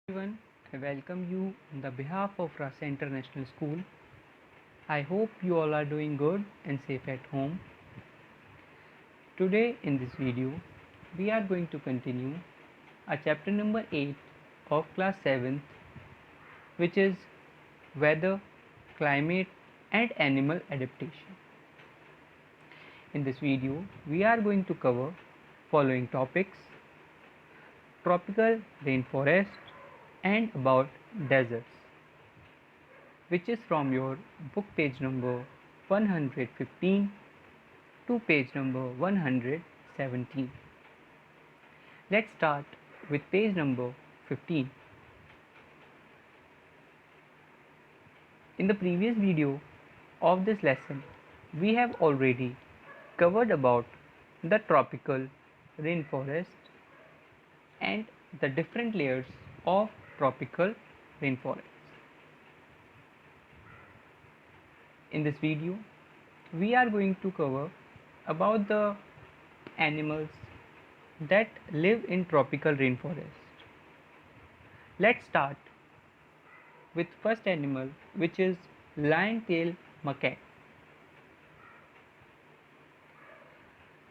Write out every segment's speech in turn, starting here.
Everyone, I welcome you on the behalf of Rasa International School. I hope you all are doing good and safe at home. Today in this video, we are going to continue our chapter number 8 of class 7th, which is weather, climate and animal adaptation. In this video, we are going to cover following topics: tropical rainforest and about deserts, which is from your book page number 115 to page number 117. Let's start with page number 15. In the previous video of this lesson, we have already covered about the tropical rainforest and the different layers of tropical rainforests. In this video, we are going to cover about the animals that live in tropical rainforest. Let's start with first animal, which is lion-tailed macaque.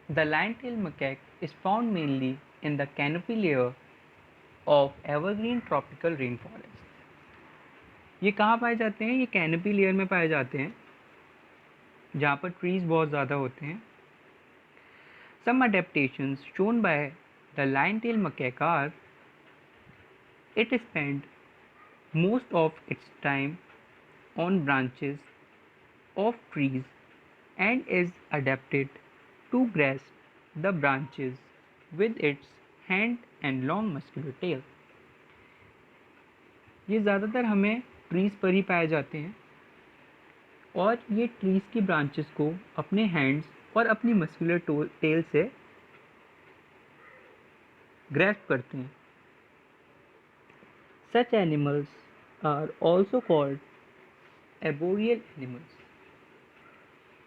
The lion-tailed macaque is found mainly in the canopy layer of evergreen tropical rainforest. ये कहाँ पाए जाते हैं? ये canopy layer में पाए जाते हैं, जहाँ पर ट्रीज बहुत ज़्यादा होते हैं. Some adaptations shown by the lion-tailed macaque are: it spends most of its time on branches of trees and is adapted to grasp the branches with its hand and long muscular tail. ये ज़्यादातर हमें trees पर ही पाए जाते हैं और ये trees की ब्रांचेस को अपने हैंड्स और अपनी मस्कुलर टेल से ग्रैस्प करते हैं. Such animals are also called arboreal animals.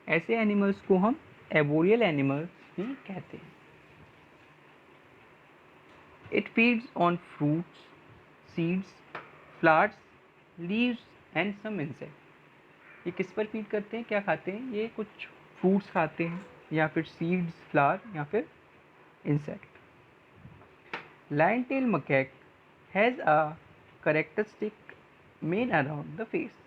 ऐसे एनिमल्स को हम arboreal animals भी कहते हैं. It feeds on fruits, seeds, flowers, leaves and some insects. ये किस पर फीड करते हैं, क्या खाते हैं? ये कुछ फ्रूट्स खाते हैं या फिर सीड्स, फ्लावर या फिर insect. Lion-tailed macaque has a characteristic mane around the face.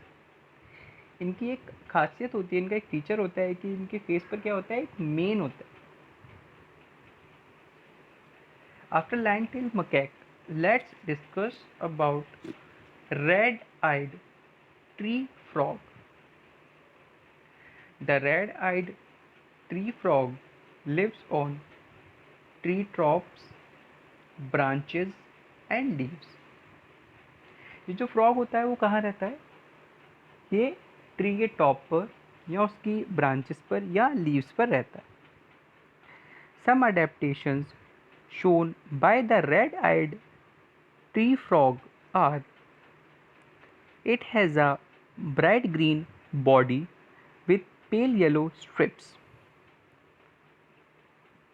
इनकी एक खासियत होती है, इनका एक फीचर होता है कि इनके फेस पर क्या होता है? एक मेन होता है. After lion-tailed macaque, let's discuss about red-eyed tree frog. The red-eyed tree frog lives on tree tops, branches and leaves. ये जो फ्रॉग होता है वो कहाँ रहता है? ये ट्री के टॉप पर या उसकी ब्रांचेस पर या लीव्स पर रहता है. Some adaptations shown by the red-eyed tree frog are: it has a bright green body with pale yellow strips.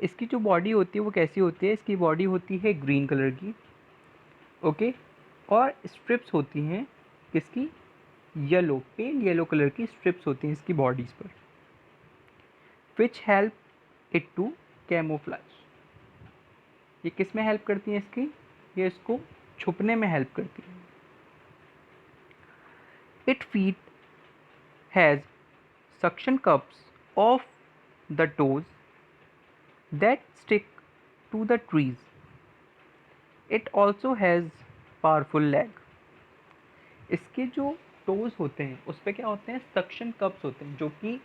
इसकी जो बॉडी होती है वो कैसी होती है? इसकी बॉडी होती है ग्रीन कलर की, ओके, और स्ट्रिप्स होती हैं किसकी? येलो, पेल येलो कलर की स्ट्रिप्स होती हैं इसकी बॉडीज पर, which help it to camouflage. ये किस में हेल्प करती हैं इसकी? ये इसको छुपने में हेल्प करती है. It feet has suction cups of the toes that stick to the trees. It also has powerful leg. इसके जो टोज होते हैं उस पर क्या होते हैं? सक्शन कप्स होते हैं जो कि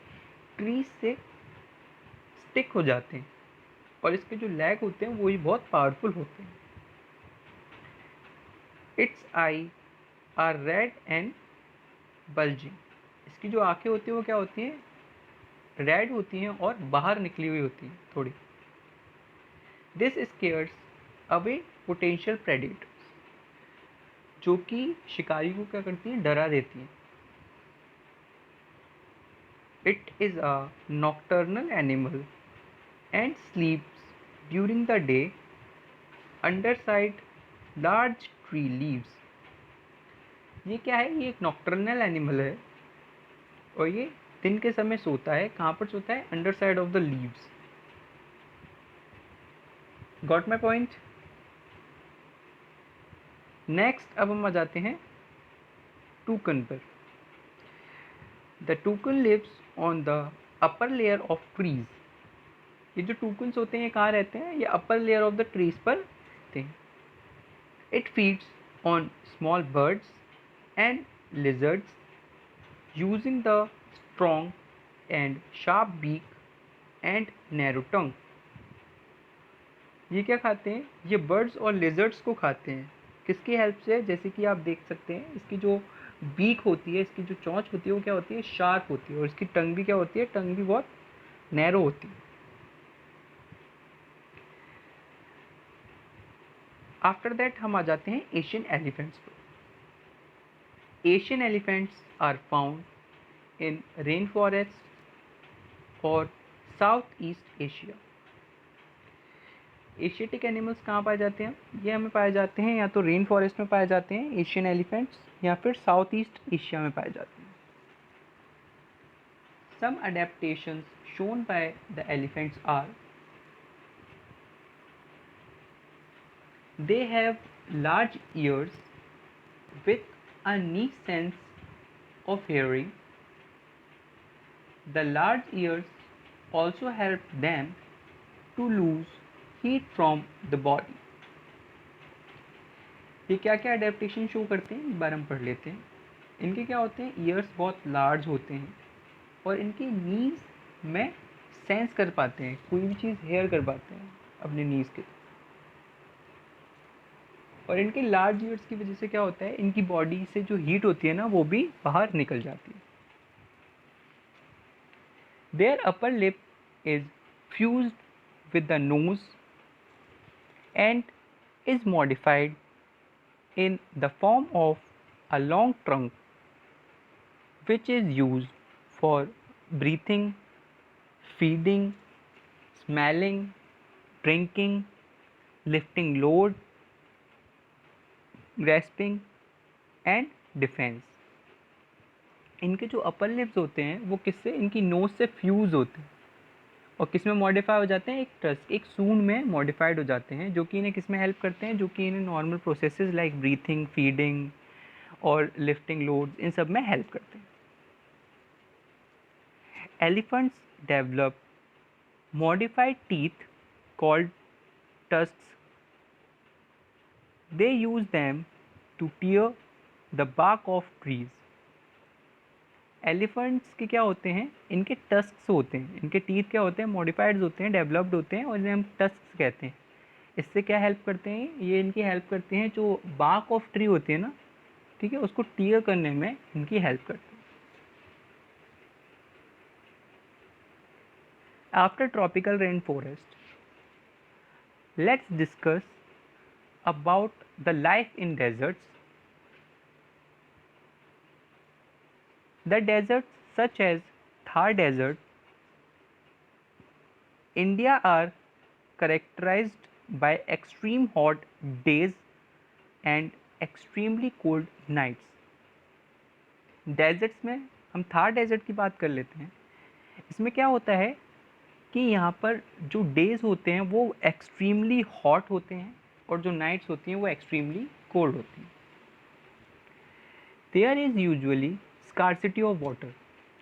ट्रीज से स्टिक हो जाते हैं, और इसके जो लेग होते हैं वो भी बहुत पावरफुल होते हैं. It's I R red and bulging. इसकी जो आंखें होती हैं वो क्या होती हैं? रेड होती हैं और बाहर निकली हुई होती हैं थोड़ी. This scares away potential predators. जो कि शिकारी को क्या करती हैं? डरा देती हैं. It is a nocturnal animal and sleeps during the day underside large tree leaves. ये क्या है? ये एक नॉक्टर्नल एनिमल है और ये दिन के समय सोता है. कहाँ पर सोता है? Under side of the leaves. Got my point? Next अब हम आ जाते हैं टूकन पर. The toucan lives on the upper layer of trees. ये जो टूकन्स होते हैं ये कहाँ रहते हैं? ये upper layer of the trees पर रहते हैं. It feeds on small birds and lizards using the strong and sharp beak and narrow tongue. ये क्या खाते हैं? ये बर्ड्स और लिजर्ड्स को खाते हैं. किसकी हेल्प से? जैसे कि आप देख सकते हैं इसकी जो बीक होती है, इसकी जो चोंच होती है वो क्या होती है? शार्प होती है. और इसकी टंग भी क्या होती है? टंग भी बहुत नैरो होती है. आफ्टर दैट हम आ जाते हैं एशियन एलिफेंट्स पर. Asian elephants are found in rain forest और south east Asia. Asiatic animals कहाँ पाए जाते हैं? ये हमें पाए जाते हैं या तो रेन फॉरेस्ट में पाए जाते हैं एशियन एलिफेंट्स, या फिर साउथ ईस्ट एशिया में पाए जाते हैं. Some adaptations shown by the elephants are they have large ears with a niche sense of hearing. The large ears also help them to lose heat from the body. ये क्या क्या adaptation show करते हैं एक बार हम पढ़ लेते हैं. इनके क्या होते हैं? ईयर्स बहुत लार्ज होते हैं और इनके नीज में सेंस कर पाते हैं, कोई भी चीज़ हेयर कर पाते हैं अपने नीज के. और इनके लार्ज ईयर्स की वजह से क्या होता है? इनकी बॉडी से जो हीट होती है ना वो भी बाहर निकल जाती है. Their upper lip is fused with the nose and is modified in the form of a long trunk which is used for breathing, feeding, smelling, drinking, lifting load, grasping and defense. इनके जो upper lips होते हैं वो किससे? इनकी knows से fuse होते हैं और किस में मॉडिफाई हो जाते हैं? एक टस्क, एक सूंड में मॉडिफाइड हो जाते हैं, जो कि इन्हें किस में हेल्प करते हैं? जो कि इन्हें normal processes like breathing, feeding और लिफ्टिंग लोड्स, इन सब में हेल्प करते हैं. Elephants develop modified teeth called tusks. They use them to tear the bark of trees. Elephants के क्या होते हैं? इनके टस्क्स होते हैं. इनके टीथ क्या होते हैं? मॉडिफाइड होते हैं, डेवलप्ड होते हैं और इन्हें हम टस्क्स कहते हैं. इससे क्या हेल्प करते हैं? ये इनकी हेल्प करते हैं, जो बार्क ऑफ ट्री होती है ना, ठीक है, उसको टियर करने में इनकी हेल्प करते हैं. After tropical rain forest, let's discuss about the life in desserts. The deserts such as Thar Desert, India are characterized by extreme hot days and extremely cold nights. Deserts में हम Thar desert की बात कर लेते हैं. इसमें क्या होता है कि यहाँ पर जो डेज होते हैं वो एक्सट्रीमली हॉट होते हैं और जो नाइट्स होती हैं वो एक्सट्रीमली कोल्ड होती हैं. There is usually scarcity of water.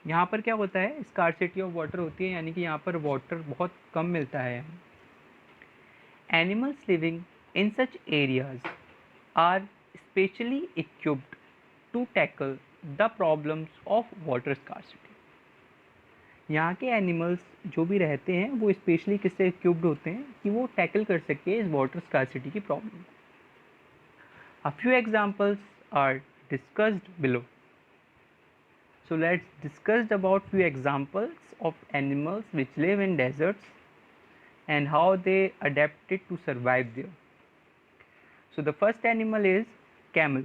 यहाँ पर क्या होता है? स्कार्सिटी ऑफ वाटर होती है, यानी कि यहाँ पर वाटर बहुत कम मिलता है. Animals living in such areas are specially equipped to tackle the problems of water scarcity. यहाँ के एनिमल्स जो भी रहते हैं वो स्पेशली किससे इक्विप्ड होते हैं कि वो टैकल कर सके इस वाटर स्कार्सिटी की problem. A few examples are discussed below. So let's discuss about few examples of animals which live in deserts and how they adapted to survive there. So the first animal is camel.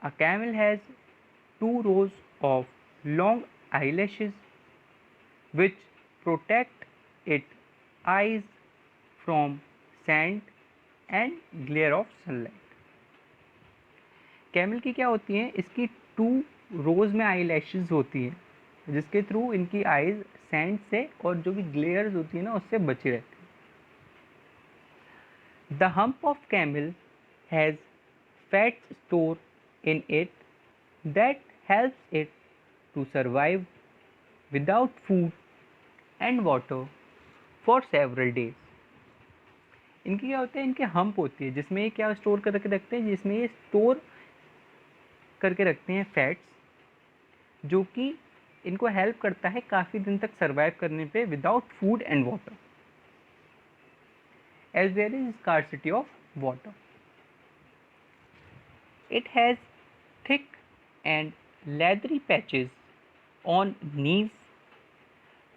A camel has 2 rows of long eyelashes which protect its eyes from sand, and glare of sunlight. Camel की क्या होती हैं, इसकी 2 रोज में eye lashes होती हैं, जिसके through इनकी आईज सैंड से और जो भी ग्लेयर्स होती है ना उससे बची रहती है। The hump of camel has fat store in it that helps it to survive without food and water for several days. इनकी क्या होता है, इनके हम्प होती है जिसमें ये क्या स्टोर करके रखते हैं, जिसमें ये स्टोर करके रखते हैं फैट्स, जो कि इनको हेल्प करता है काफ़ी दिन तक सर्वाइव करने पे without food and water, as there is scarcity of water. It has thick and leathery patches on knees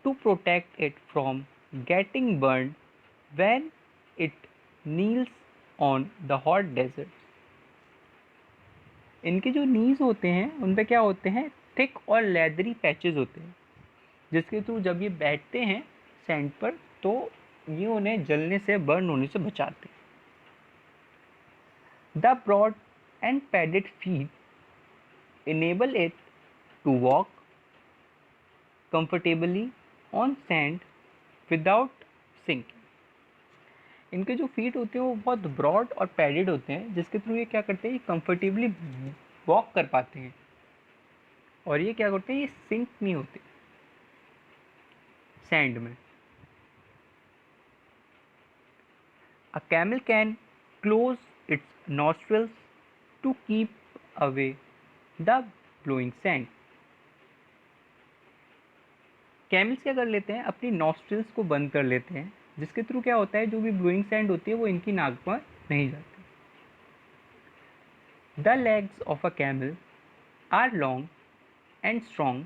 to protect it from getting burned when it kneels on the hot desert. इनके जो नीज होते हैं उन पे क्या होते हैं, thick और लेदरी पैचेस होते हैं, जिसके थ्रू जब ये बैठते हैं सैंड पर तो ये उन्हें जलने से, बर्न होने से बचाते हैं। The broad and padded feet enable it to walk comfortably on sand without sinking. इनके जो फीट होते हैं वो बहुत ब्रॉड और पैडेड होते हैं, जिसके थ्रू ये क्या करते हैं, ये कंफर्टेबली वॉक कर पाते हैं और ये क्या करते हैं, ये सिंक नहीं होते सैंड में। A camel can close its nostrils to keep away the blowing sand. Camels क्या कर लेते हैं, अपनी नॉस्ट्रल्स को बंद कर लेते हैं, जिसके थ्रू क्या होता है, जो भी ब्लोइंग सैंड होती है वो इनकी नाक पर नहीं जाती। The legs of a camel are long and strong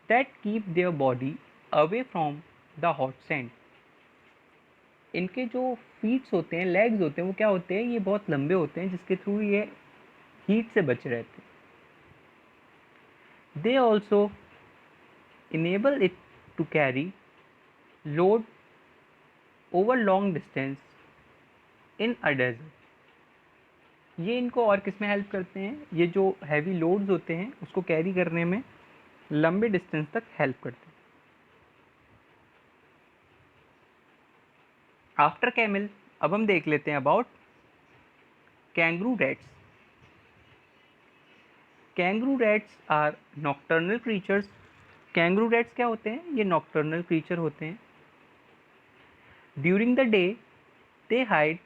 that keep their body away from the hot sand. इनके जो फीट्स होते हैं, लेग्स होते हैं, वो क्या होते हैं, ये बहुत लंबे होते हैं, जिसके थ्रू ये हीट से बचे रहते हैं। They also enable it to carry load over long distance in a desert। ये इनको और किस में हेल्प करते हैं, ये जो हैवी लोड्स होते हैं उसको कैरी करने में लंबे डिस्टेंस तक हेल्प करते हैं। आफ्टर कैमल अब हम देख लेते हैं about kangaroo rats. Kangaroo rats are nocturnal creatures. Kangaroo rats क्या होते हैं, ये नॉक्टर्नल क्रीचर होते हैं। During the day they hide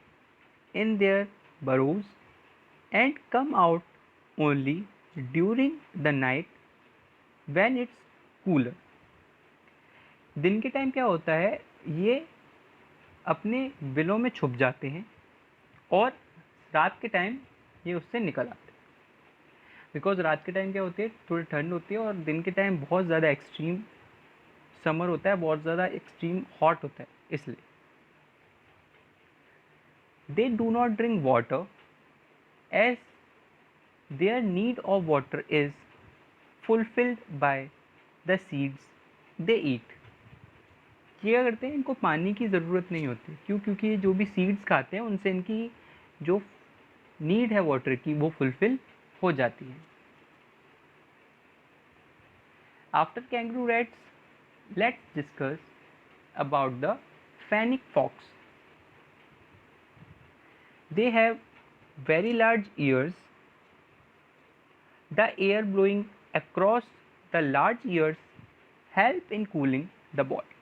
in their burrows and come out only during the night when it's cooler। दिन के टाइम क्या होता है, ये अपने बिलों में छुप जाते हैं और रात के टाइम ये उससे निकल आते हैं। बिकॉज रात के टाइम क्या होती है, थोड़ी ठंड होती है और दिन के टाइम बहुत ज़्यादा एक्सट्रीम समर होता है, बहुत ज़्यादा एक्सट्रीम हॉट होता है, इसलिए। They do not drink water as their need of water is fulfilled by the seeds they eat। ये क्या करते हैं, इनको पानी की ज़रूरत नहीं होती, क्यों, क्योंकि ये जो भी सीड्स खाते हैं उनसे इनकी जो नीड है वाटर की वो फुलफिल हो जाती है। After kangaroo rats let's discuss about the fennec fox. They have very large ears. The air blowing across the large ears help in cooling the body।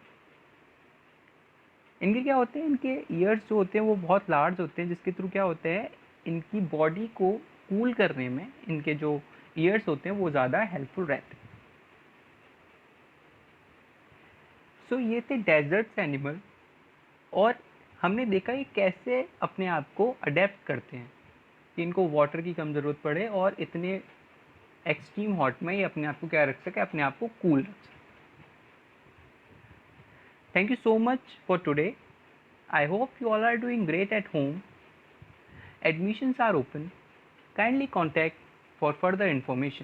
इनके क्या होते हैं, इनके ईयर्स जो होते हैं वो बहुत लार्ज होते हैं, जिसके थ्रू क्या होते हैं, इनकी बॉडी को कूल करने में इनके जो ईयर्स होते हैं वो ज़्यादा हेल्पफुल रहते हैं। सो ये थे डेजर्ट्स एनिमल, और हमने देखा ये कैसे अपने आप को अडेप्ट करते हैं कि इनको वाटर की कम ज़रूरत पड़े और इतने एक्सट्रीम हॉट में ये अपने आप को क्या रख सके, अपने आप को कूल रख सके। Thank you so much for today. I hope you all are doing great at home. Admissions are open. Kindly contact for further information.